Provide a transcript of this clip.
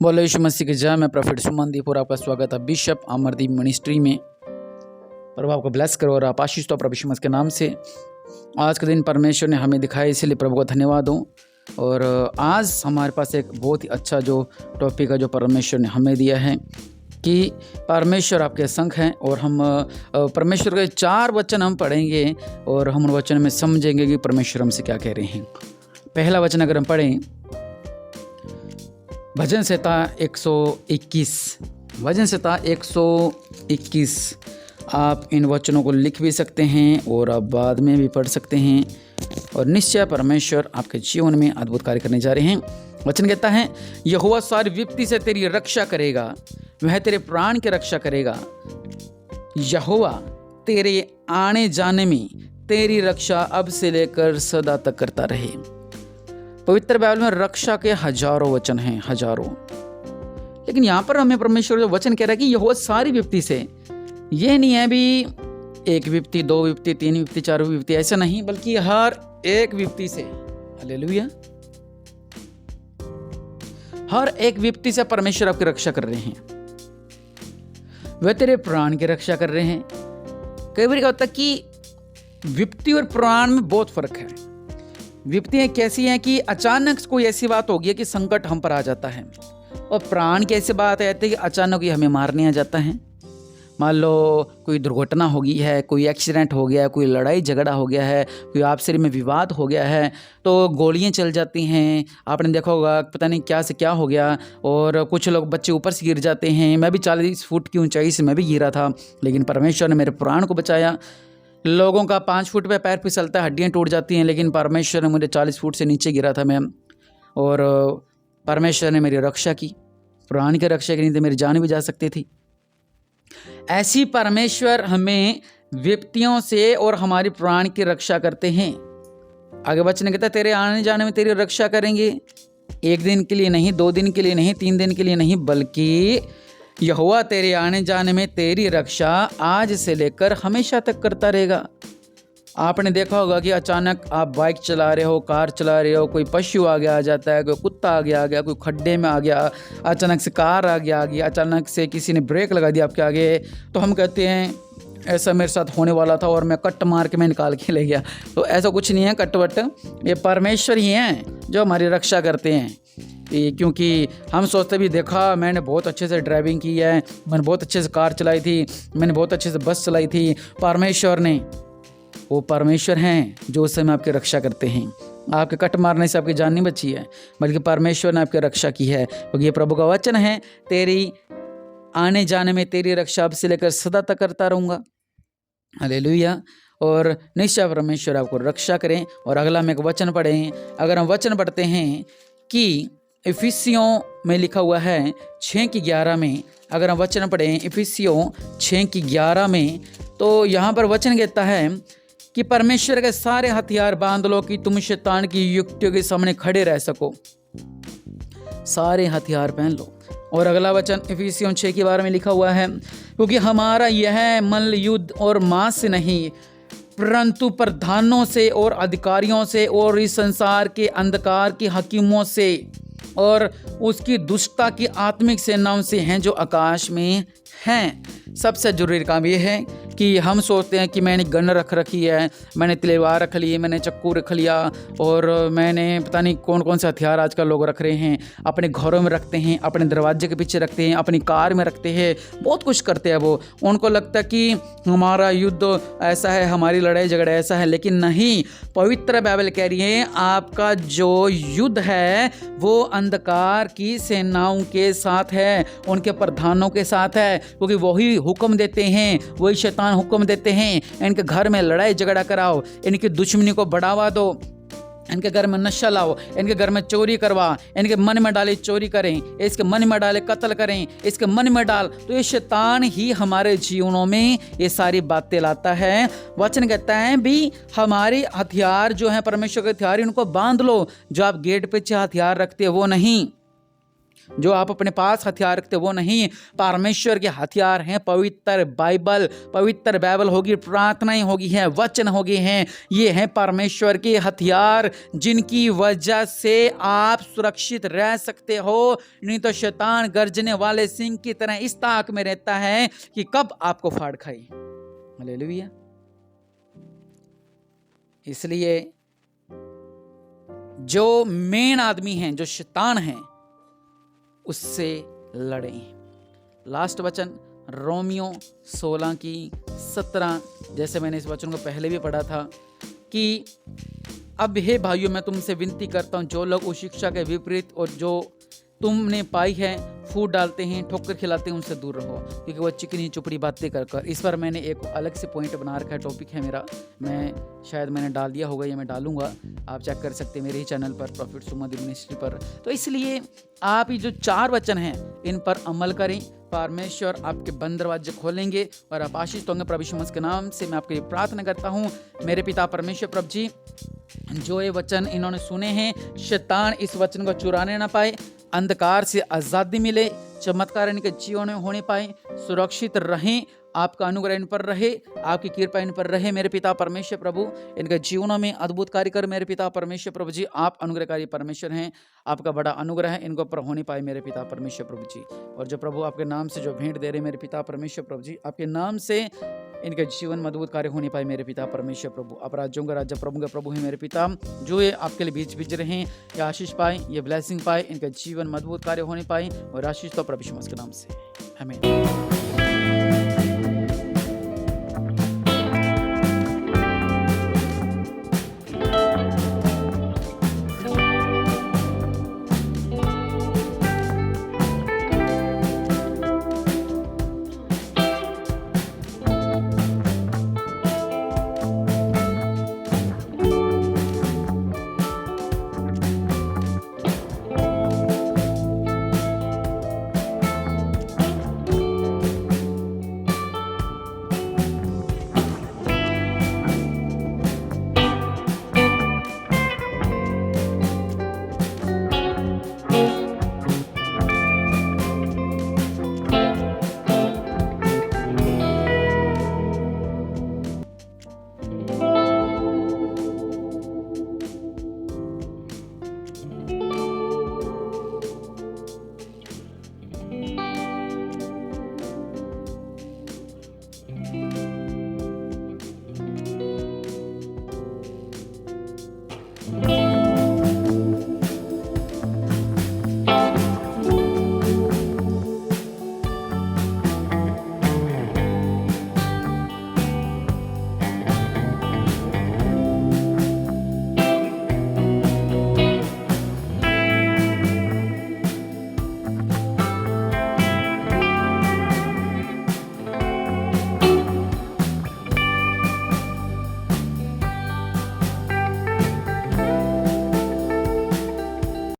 बोलो यीशु मसीह की जय। मैं प्रोफेट सुमनदीप और आपका स्वागत है बिशप अमरदीप मिनिस्ट्री में। प्रभु आपको ब्लेस करो और आप आशीष तो प्रभु यीशु मसीह के नाम से। आज के दिन परमेश्वर ने हमें दिखाया, इसलिए प्रभु को धन्यवाद दूँ। और आज हमारे पास एक बहुत ही अच्छा जो टॉपिक है जो परमेश्वर ने हमें दिया है कि परमेश्वर आपके संग हैं। और हम परमेश्वर के 4 वचन हम पढ़ेंगे और हम उन वचन में समझेंगे कि परमेश्वर हमसे क्या कह रहे हैं। पहला वचन अगर हम पढ़ें, भजन संहिता 121, भजन संहिता 121। आप इन वचनों को लिख भी सकते हैं और आप बाद में भी पढ़ सकते हैं। और निश्चय परमेश्वर आपके जीवन में अद्भुत कार्य करने जा रहे हैं। वचन कहता है, यहोवा सारी विपत्ति से तेरी रक्षा करेगा, वह तेरे प्राण की रक्षा करेगा। यहोवा तेरे आने जाने में तेरी रक्षा अब से लेकर सदा तक करता रहे। पवित्र बाइबल में रक्षा के हजारों वचन हैं, हजारों। लेकिन यहाँ पर हमें परमेश्वर जो वचन कह रहा है कि यहोवा सारी विपत्ति से, ये नहीं है भी 1 विपत्ति, 2 विपत्ति, 3 विपत्ति, 4 विपत्ति, ऐसा नहीं, बल्कि हर एक विपत्ति से, हालेलुया, हर एक विपत्ति से परमेश्वर आपकी रक्षा कर रहे हैं। वह तेरे प्राण की रक्षा कर रहे हैं। कई बार क्या होता है कि विपत्ति और प्राण में बहुत फर्क है। विपत्तियां कैसी हैं कि अचानक कोई ऐसी बात होगी है कि संकट हम पर आ जाता है, और प्राण की ऐसी बात आती है कि अचानक ये हमें मारने आ जाता है। मान लो कोई दुर्घटना हो गई है, कोई एक्सीडेंट हो गया है, कोई लड़ाई झगड़ा हो गया है, कोई आपसी में विवाद हो गया है, तो गोलियां चल जाती हैं। आपने देखा होगा पता नहीं क्या से क्या हो गया, और कुछ लोग बच्चे ऊपर से गिर जाते हैं। मैं भी 40 फुट की ऊंचाई से मैं भी गिरा था, लेकिन परमेश्वर ने मेरे प्राण को बचाया। लोगों का 5 फुट पे पैर फिसलता है, हड्डियाँ टूट जाती हैं, लेकिन परमेश्वर ने मुझे 40 फुट से नीचे गिरा था मैं, और परमेश्वर ने मेरी रक्षा की। प्राण की रक्षा की, नहीं तो मेरी जान भी जा सकती थी। ऐसी परमेश्वर हमें विपत्तियों से और हमारी प्राण की रक्षा करते हैं। आगे वचन कहता है, तेरे आने जाने में तेरी रक्षा करेंगे। 1 दिन के लिए नहीं, 2 दिन के लिए नहीं, 3 दिन के लिए नहीं, बल्कि यहोवा तेरे आने जाने में तेरी रक्षा आज से लेकर हमेशा तक करता रहेगा। आपने देखा होगा कि अचानक आप बाइक चला रहे हो, कार चला रहे हो, कोई पशु आगे आ जाता है, कोई कुत्ता आगे आ गया, कोई खड्डे में आ गया, अचानक से कार आगे आ गई, अचानक से किसी ने ब्रेक लगा दिया आपके आगे, तो हम कहते हैं ऐसा मेरे साथ होने वाला था और मैं कट मार के मैं निकाल के ले गया। तो ऐसा कुछ नहीं है, कटवट, ये परमेश्वर ही हैं जो हमारी रक्षा करते हैं। क्योंकि हम सोचते भी, देखा मैंने बहुत अच्छे से ड्राइविंग की है, मैंने बहुत अच्छे से कार चलाई थी, मैंने बहुत अच्छे से बस चलाई थी। परमेश्वर ने, वो परमेश्वर हैं जो उस समय आपकी रक्षा करते हैं। आपके कट मारने से आपकी जान नहीं बची है, बल्कि परमेश्वर ने आपकी रक्षा की है। क्योंकि ये प्रभु का वचन है, तेरी आने जाने में तेरी रक्षा अब से लेकर सदा तक करता रहूँगा। हालेलुया। और निश्चय परमेश्वर आपको रक्षा करें। और अगला में एक वचन पढ़ें। अगर हम वचन पढ़ते हैं कि इफिसियों में लिखा हुआ है 6:11 में, अगर हम वचन पढ़ें इफिसियों 6:11 में, तो यहाँ पर वचन कहता है कि परमेश्वर के सारे हथियार बांध लो कि तुम शैतान की युक्तियों के सामने खड़े रह सको। सारे हथियार पहन लो। और अगला वचन इफिसियों 6:12 में लिखा हुआ है, क्योंकि हमारा यह मल्ल युद्ध और मांस से नहीं, परंतु प्रधानों से और अधिकारियों से और इस संसार के अंधकार के हकीमों से और उसकी दुष्टता की आत्मिक सेनाओं से हैं जो आकाश में हैं। सबसे जरूरी काम यह है कि हम सोचते हैं कि मैंने गन रख रखी है, मैंने तलवार रख ली है, मैंने चक्कू रख लिया, और मैंने पता नहीं कौन कौन से हथियार आजकल लोग रख रहे हैं। अपने घरों में रखते हैं, अपने दरवाजे के पीछे रखते हैं, अपनी कार में रखते हैं, बहुत कुछ करते हैं वो। उनको लगता है कि हमारा युद्ध ऐसा है, हमारी लड़ाई झगड़ा ऐसा है, लेकिन नहीं। पवित्र बाइबल कह रही है आपका जो युद्ध है वो अंधकार की सेनाओं के साथ है, उनके प्रधानों के साथ है, क्योंकि वही हुक्म देते हैं, वही शैतान हुक्म देते हैं, इनके घर में लड़ाई झगड़ा कराओ, इनकी दुश्मनी को बढ़ावा दो, इनके घर में नशा लाओ, इनके घर में चोरी करवा, इनके मन में डाले चोरी करें, इसके मन में डाले कत्ल करें, इसके मन में डाल। तो ये शैतान ही हमारे जीवनों में ये सारी बातें लाता है। वचन कहता है भी हमारे हथियार जो हैं परमेश्वर के हथियार, इनको बांध लो। जो आप गेट पे हथियार रखते हैं वो नहीं, जो आप अपने पास हथियार रखते वो नहीं, परमेश्वर के हथियार हैं पवित्र बाइबल होगी, प्रार्थनाएं होगी हैं, वचन होगी हैं। ये हैं परमेश्वर के हथियार जिनकी वजह से आप सुरक्षित रह सकते हो। नहीं तो शैतान गर्जने वाले सिंह की तरह इस ताक में रहता है कि कब आपको फाड़ खाए। हालेलुया। इसलिए जो मेन आदमी हैं, जो शैतान हैं, उससे लड़ें। लास्ट वचन रोमियो 16:17, जैसे मैंने इस वचन को पहले भी पढ़ा था कि अब हे भाइयों मैं तुमसे विनती करता हूं, जो लोग उस शिक्षा के विपरीत और जो तुमने पाई है फूट डालते हैं, ठोकर खिलाते हैं, उनसे दूर रहो, क्योंकि वो चिकनी चुपड़ी बातें कर। इस पर मैंने एक अलग से पॉइंट बना रखा है, टॉपिक है मेरा, मैंने डाल दिया होगा या मैं डालूंगा, आप चेक कर सकते हैं मेरे ही चैनल पर, प्रॉफिट सुमन मिनिस्ट्री पर। तो इसलिए आप ये जो 4 वचन हैं इन पर अमल करें, परमेश्वर आपके बंद दरवाजे खोलेंगे और आप आशीष होंगे। प्रभु यीशु मसीह के नाम से मैं आपके लिए प्रार्थना करता हूँ। मेरे पिता परमेश्वर प्रभु जी, जो ये वचन इन्होंने सुने हैं, शैतान इस वचन को चुराने ना पाए, अंधकार से आज़ादी मिले, चमत्कार इनके जीवन में होने पाए, सुरक्षित रहें, आपका अनुग्रह इन पर रहे, आपकी कृपा इन पर रहे। मेरे पिता परमेश्वर प्रभु, इनके जीवनों में अद्भुत कार्य कर। मेरे पिता परमेश्वर प्रभु जी, आप अनुग्रहकारी परमेश्वर हैं, आपका बड़ा अनुग्रह है इनको पर होने पाए मेरे पिता परमेश्वर प्रभु जी। और जो प्रभु आपके नाम से जो भेंट दे रहे मेरे पिता परमेश्वर प्रभु जी, आपके नाम से इनके जीवन में अद्भुत कार्य होने पाए मेरे पिता परमेश्वर प्रभु। आप राज्यों का राजा, प्रभु के प्रभु हैं मेरे पिता, जो ये आपके लिए बीच बिज रहे हैं, ये आशीष पाए, ये ब्लेसिंग पाए, इनके जीवन में अद्भुत कार्य होने पाए और आशीष तो प्रभु यीशु मसीह के नाम से, आमीन।